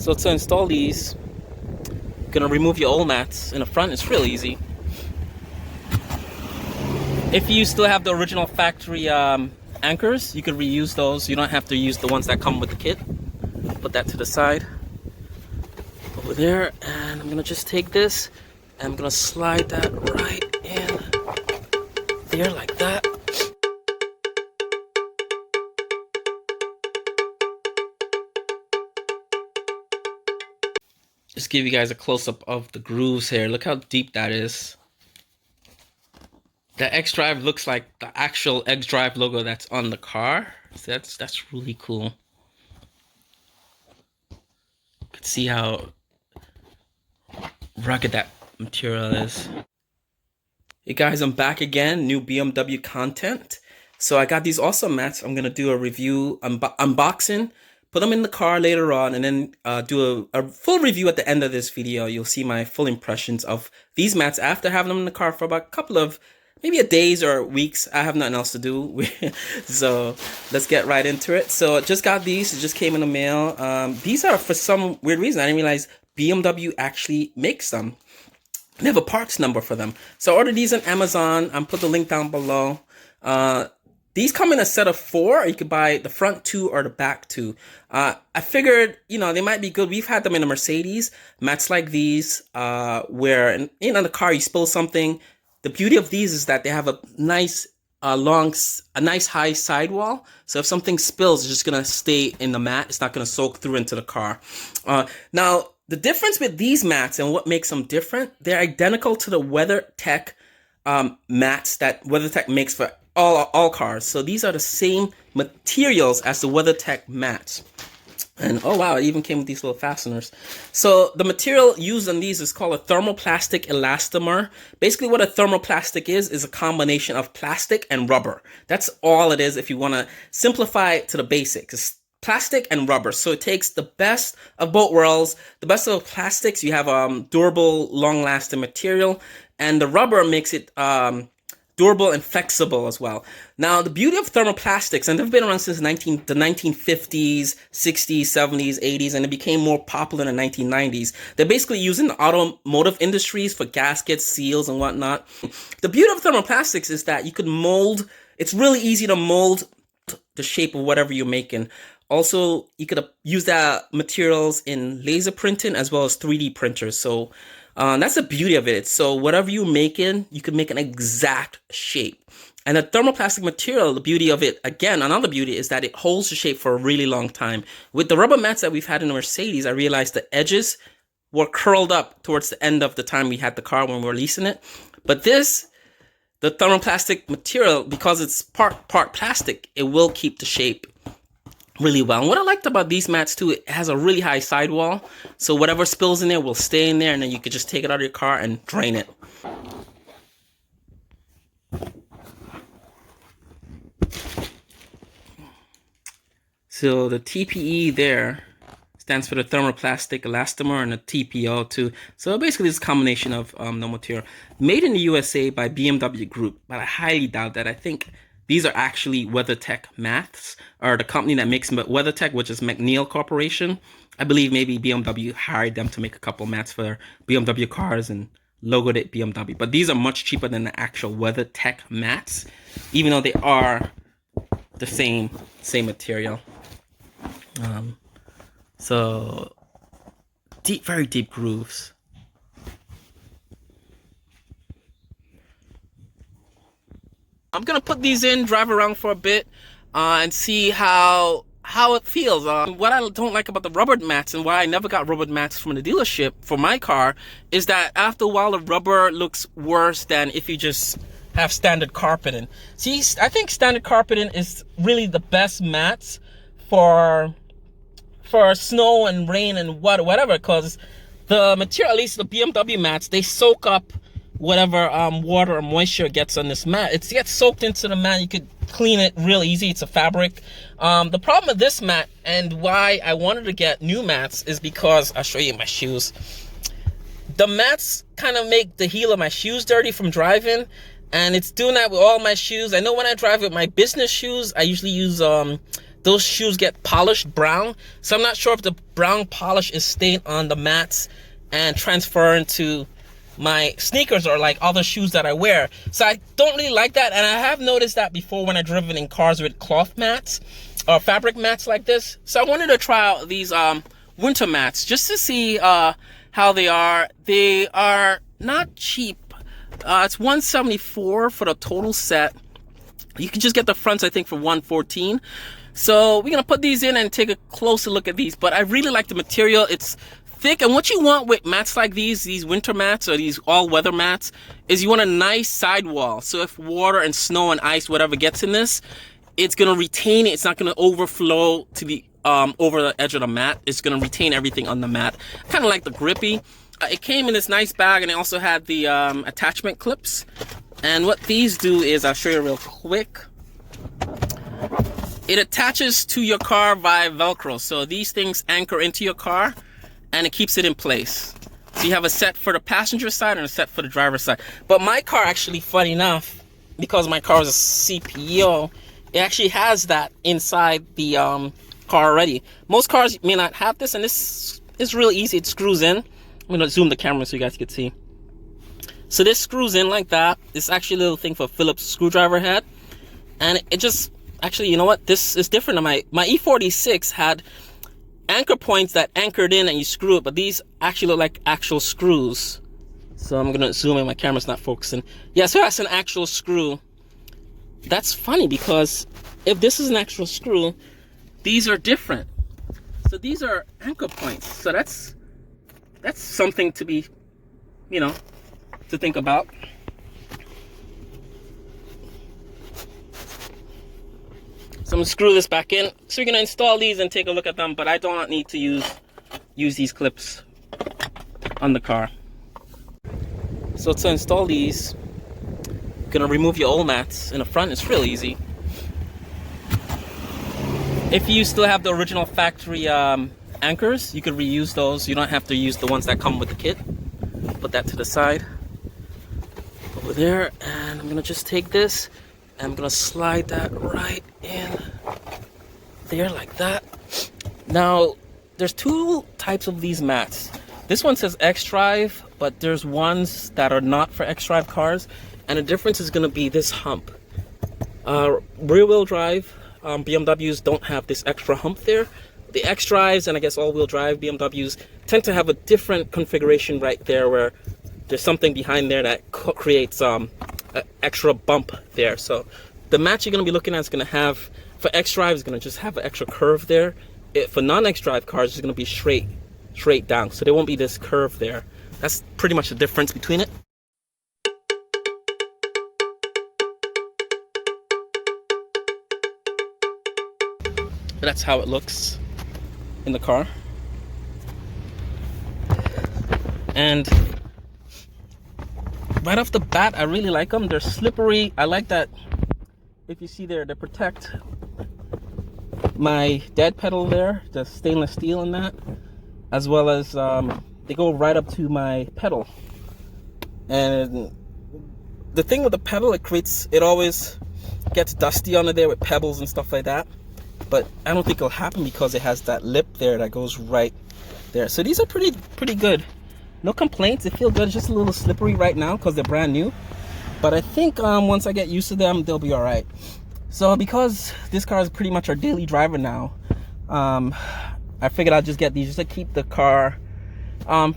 So to install these, you're gonna remove your old mats. In the front, it's real easy. If you still have the original factory anchors, you could reuse those. You don't have to use the ones that come with the kit. Put that to the side over there, and I'm gonna just take this and I'm gonna slide that right in there like that. Just give you guys a close-up of the grooves here. Look how deep that is. The X-Drive looks like the actual X-Drive logo that's on the car. So that's really cool. You can see how rugged that material is. Hey guys, I'm back again. New BMW content. So I got these awesome mats. I'm gonna do a review, unboxing. Put them in the car later on, and then do a full review at the end of this video. You'll see my full impressions of these mats after having them in the car for about a couple of, maybe days or weeks. I have nothing else to do. So let's get right into it. So I just got these. It just came in the mail. These are, for some weird reason, I didn't realize BMW actually makes them. They have a parts number for them. So I ordered these on Amazon. I'll put the link down below. These come in a set of 4. You could buy the front 2 or the back 2. I figured, they might be good. We've had them in the Mercedes. Mats like these, where in the car you spill something. The beauty of these is that they have a nice high sidewall. So if something spills, it's just gonna stay in the mat. It's not gonna soak through into the car. Now, the difference with these mats and what makes them different, they're identical to the WeatherTech mats that WeatherTech makes for all cars. So these are the same materials as the WeatherTech mats. And oh wow, it even came with these little fasteners. So the material used on these is called a thermoplastic elastomer. Basically what a thermoplastic is a combination of plastic and rubber. That's all it is if you want to simplify it to the basics. It's plastic and rubber. So it takes the best of both worlds. The best of plastics, you have durable, long-lasting material, and the rubber makes it durable and flexible as well. Now, the beauty of thermoplastics, and they've been around since the 1950s, 60s, 70s, 80s, and it became more popular in the 1990s. They're basically used in the automotive industries for gaskets, seals, and whatnot. The beauty of thermoplastics is that you could mold. It's really easy to mold the shape of whatever you're making. Also, you could use that materials in laser printing as well as 3D printers. So that's the beauty of it. So whatever you're making, you can make an exact shape. And the thermoplastic material, the beauty of it, again, another beauty is that it holds the shape for a really long time. With the rubber mats that we've had in the Mercedes, I realized the edges were curled up towards the end of the time we had the car when we were leasing it. But this, the thermoplastic material, because it's part plastic, it will keep the shape really well. And what I liked about these mats too, it has a really high sidewall, so whatever spills in there will stay in there, and then you could just take it out of your car and drain it. So the TPE there stands for the thermoplastic elastomer, and the TPO too. So basically it's a combination of the material. Made in the USA by BMW Group, but I highly doubt that. I think these are actually WeatherTech mats, or the company that makes WeatherTech, which is McNeil Corporation. I believe maybe BMW hired them to make a couple mats for BMW cars and logoed it BMW. But these are much cheaper than the actual WeatherTech mats, even though they are the same material. So deep, very deep grooves. I'm gonna put these in, drive around for a bit, and see how it feels. What I don't like about the rubber mats, and why I never got rubber mats from the dealership for my car, is that after a while the rubber looks worse than if you just have standard carpeting. See, I think standard carpeting is really the best mats for snow and rain and whatever, because the material, at least the BMW mats, they soak up whatever water or moisture gets on this mat. It gets soaked into the mat. You could clean it real easy. It's a fabric. The problem with this mat, and why I wanted to get new mats, is because I'll show you my shoes. The mats kind of make the heel of my shoes dirty from driving, and it's doing that with all my shoes. I know when I drive with my business shoes, I usually use those shoes get polished brown. So I'm not sure if the brown polish is staying on the mats and transferring to my sneakers or like other shoes that I wear. So I don't really like that, and I have noticed that before when I've driven in cars with cloth mats or fabric mats like this. So I wanted to try out these winter mats just to see how they are. They are not cheap. It's $174 for the total set. You can just get the fronts, I think, for $114. So we're gonna put these in and take a closer look at these. But I really like the material. It's thick, and what you want with mats like these winter mats or these all-weather mats, is you want a nice sidewall. So if water and snow and ice, whatever gets in this, it's gonna retain it. It's not gonna overflow to the over the edge of the mat. It's gonna retain everything on the mat. Kind of like the grippy. It came in this nice bag, and it also had the attachment clips. And what these do is, I'll show you real quick. It attaches to your car via Velcro. So these things anchor into your car, and it keeps it in place. So you have a set for the passenger side and a set for the driver's side. But my car, actually, funny enough, because my car is a CPO, it actually has that inside the car already. Most cars may not have this, and this is really easy. It screws in. I'm gonna zoom the camera so you guys can see. So this screws in like that. It's actually a little thing for Phillips screwdriver head, and it just actually, you know what? This is different. My E46 had anchor points that anchored in and you screw it, but these actually look like actual screws. So I'm gonna zoom in. My camera's not focusing. Yeah, so that's an actual screw. That's funny because if this is an actual screw, these are different. So these are anchor points. So that's something to be, you know, to think about. So I'm gonna screw this back in. So we're gonna install these and take a look at them, but I don't need to use these clips on the car. So to install these, you're gonna remove your old mats in the front. It's real easy. If you still have the original factory anchors, you could reuse those. You don't have to use the ones that come with the kit. Put that to the side over there, and I'm gonna just take this and I'm gonna slide that right in there like that. Now there's two types of these mats. This one says X-Drive, but there's ones that are not for X-Drive cars, and the difference is gonna be this hump. Rear-wheel drive BMWs don't have this extra hump there. The X-Drives and I guess all-wheel drive BMWs tend to have a different configuration right there, where there's something behind there that creates an extra bump there. So the match you're going to be looking at is going to have, for X-Drive, is going to just have an extra curve there. For non-X-Drive cars, it's going to be straight down. So there won't be this curve there. That's pretty much the difference between it. That's how it looks in the car. And right off the bat, I really like them. They're slippery. I like that, if you see there, they protect my dead pedal there, the stainless steel in that, as well as they go right up to my pedal. And the thing with the pedal, it always gets dusty under there with pebbles and stuff like that. But I don't think it'll happen because it has that lip there that goes right there. So these are pretty good. No complaints. They feel good. It's just a little slippery right now because they're brand new. But I think once I get used to them, they'll be all right. So because this car is pretty much our daily driver now, I figured I'd just get these just to keep the car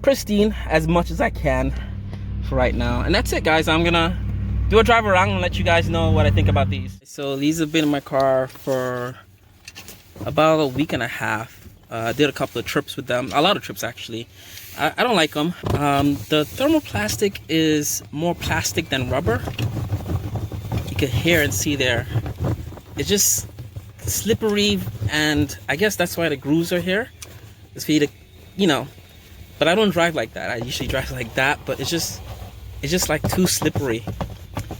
pristine as much as I can for right now. And that's it, guys. I'm gonna do a drive around and let you guys know what I think about these. So these have been in my car for about a week and a half. I did a couple of trips with them, a lot of trips actually. I don't like them. The thermoplastic is more plastic than rubber. You can hear and see there. It's just slippery, and I guess that's why the grooves are here. It's for you to, you know. But I don't drive like that. I usually drive like that, but it's just like too slippery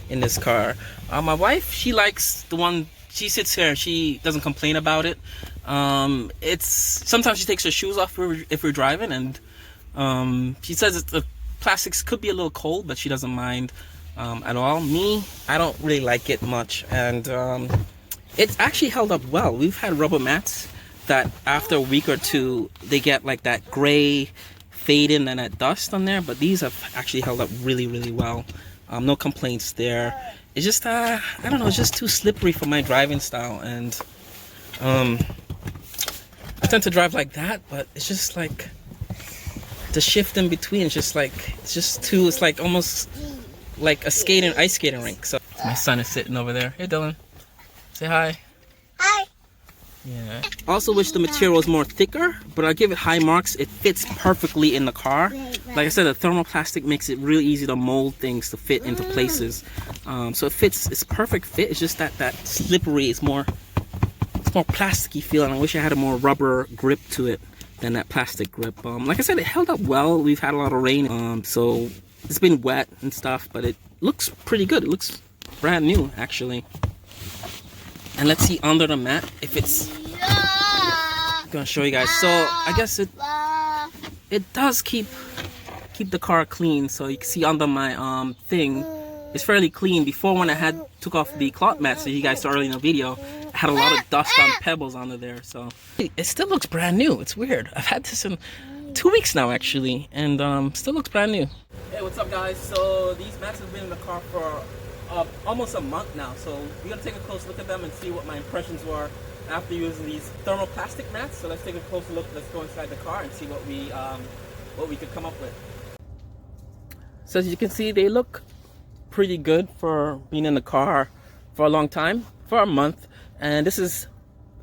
in this car. My wife, she likes the one. She sits here and she doesn't complain about it. Sometimes she takes her shoes off if we're driving, and she says the plastics could be a little cold, but she doesn't mind at all. Me, I don't really like it much, and It's actually held up well. We've had rubber mats that after a week or two, they get like that gray fade in and that dust on there, but these have actually held up really, really well. No complaints there. It's just, I don't know, it's just too slippery for my driving style, and I tend to drive like that, but it's just like the shift in between. It's just like, it's like almost like a ice skating rink. So my son is sitting over there. Hey, Dylan. Say hi. Hi. Yeah. Also wish the material was more thicker, but I give it high marks. It fits perfectly in the car. Like I said, the thermoplastic makes it really easy to mold things to fit into places. So it fits. It's a perfect fit. It's just that slippery. It's more plasticky feeling. I wish I had a more rubber grip to it than that plastic grip. Like I said, it held up well. We've had a lot of rain, so it's been wet and stuff, but it looks pretty good. It looks brand new, actually. And let's see under the mat if it's gonna show you guys. So I guess it does keep the car clean. So you can see under my thing, it's fairly clean. Before, when I took off the cloth mats that you guys saw earlier in the video, I had a lot of dust on pebbles under there. So it still looks brand new. It's weird. I've had this in 2 weeks now, actually, and still looks brand new. Hey, what's up, guys? So these mats have been in the car for almost a month now, so we're gonna take a close look at them and see what my impressions were after using these thermoplastic mats. So let's take a closer look. Let's go inside the car and see what we could come up with. So as you can see, they look pretty good for being in the car for a long time, for a month. And this is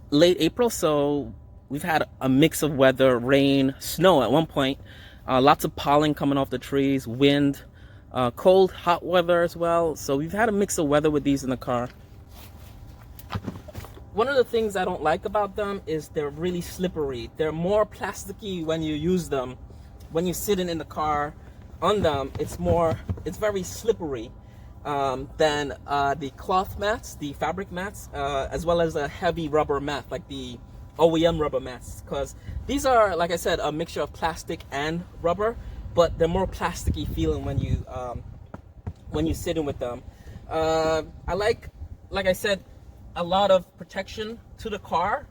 late April, so we've had a mix of weather: rain, snow at one point, lots of pollen coming off the trees, wind, cold, hot weather as well. So we've had a mix of weather with these in the car. One of the things I don't like about them is they're really slippery. They're more plasticky when you use them. When you're sitting in the car on them, it's very slippery than the cloth mats, the fabric mats, as well as a heavy rubber mat like the OEM rubber mats, because these are, like I said, a mixture of plastic and rubber, but they're more plasticky feeling when you sit in with them. I like I said, a lot of protection to the car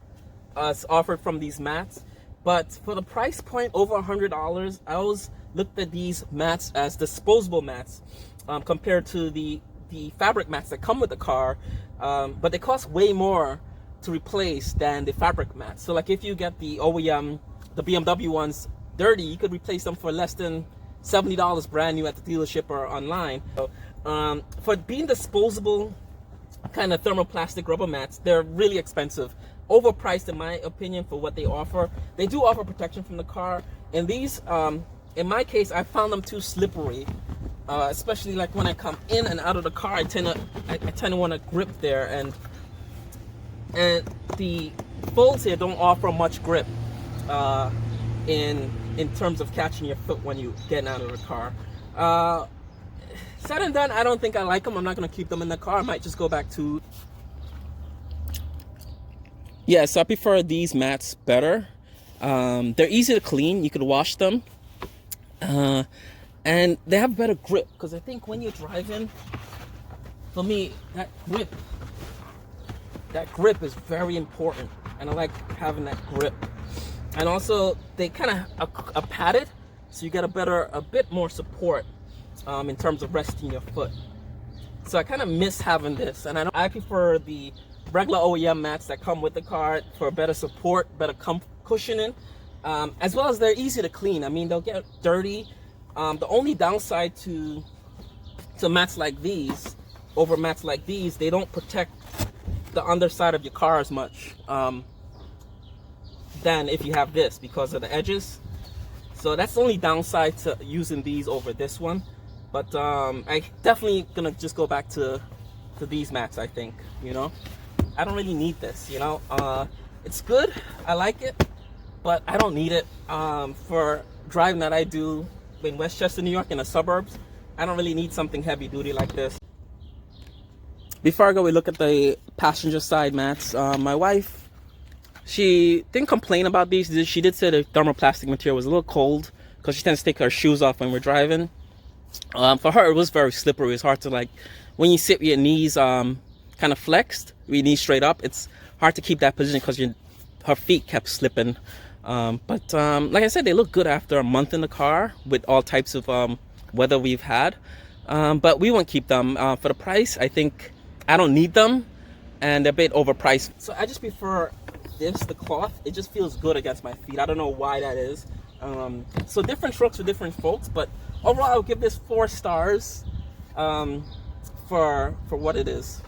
is offered from these mats, but for the price point over $100, I always looked at these mats as disposable mats compared to the fabric mats that come with the car, but they cost way more to replace than the fabric mats. So like if you get the OEM, the BMW ones dirty, you could replace them for less than $70 brand new at the dealership or online. So, for being disposable kind of thermoplastic rubber mats, they're really expensive, overpriced in my opinion for what they offer. They do offer protection from the car, and these, in my case, I found them too slippery, especially like when I come in and out of the car. I tend to want to grip there, and the folds here don't offer much grip in terms of catching your foot when you get out of the car. Said and done, I don't think I like them. I'm not going to keep them in the car. I might just go back to... Yeah, so I prefer these mats better. They're easy to clean. You could wash them. And they have better grip, because I think when you're driving, for me, that grip is very important. And I like having that grip. And also, they kind of are padded, so you get a bit more support in terms of resting your foot. So I kind of miss having this, and I prefer the regular OEM mats that come with the car for better support, better cushioning, as well as they're easy to clean. I mean, they'll get dirty. The only downside to mats like these, over mats like these, they don't protect the underside of your car as much than if you have this, because of the edges. So that's the only downside to using these over this one. But I definitely gonna just go back to these mats, I think. You know, I don't really need this, you know. It's good, I like it, but I don't need it for driving that I do in Westchester, New York, in the suburbs. I don't really need something heavy duty like this. Before I go, we look at the passenger side mats. My wife, she didn't complain about these. She did say the thermoplastic material was a little cold, because she tends to take her shoes off when we're driving. For her, it was very slippery. It's hard to, like, when you sit with your knees kind of flexed, we knee straight up, it's hard to keep that position because her feet kept slipping. But like I said, they look good after a month in the car with all types of weather we've had. But we won't keep them for the price. I think I don't need them, and they're a bit overpriced. So I just prefer this, the cloth. It just feels good against my feet. I don't know why that is. So different strokes for different folks, but overall I'll give this 4 stars for what it is.